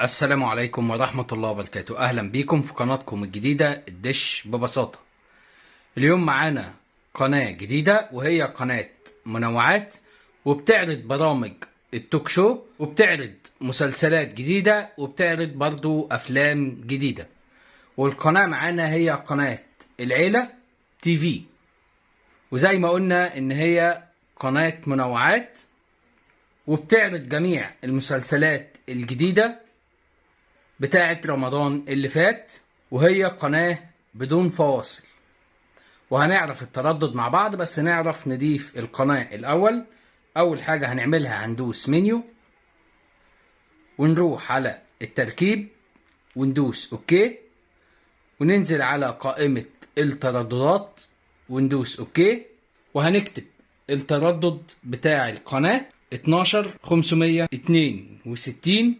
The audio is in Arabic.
السلام عليكم ورحمة الله وبركاته. أهلا بيكم في قناتكم الجديدة الدش ببساطة. اليوم معانا قناة جديدة وهي قناة منوعات، وبتعرض برامج التوك شو، وبتعرض مسلسلات جديدة، وبتعرض برضو أفلام جديدة. والقناة معانا هي قناة العيلة تي في، وزي ما قلنا إن هي قناة منوعات، وبتعرض جميع المسلسلات الجديدة بتاعة رمضان اللي فات، وهي قناة بدون فواصل. وهنعرف التردد مع بعض، بس نعرف نضيف القناة الأول. أول حاجة هنعملها هندوس منيو، ونروح على التركيب وندوس أوكي، وننزل على قائمة الترددات وندوس أوكي، وهنكتب التردد بتاع القناة 12562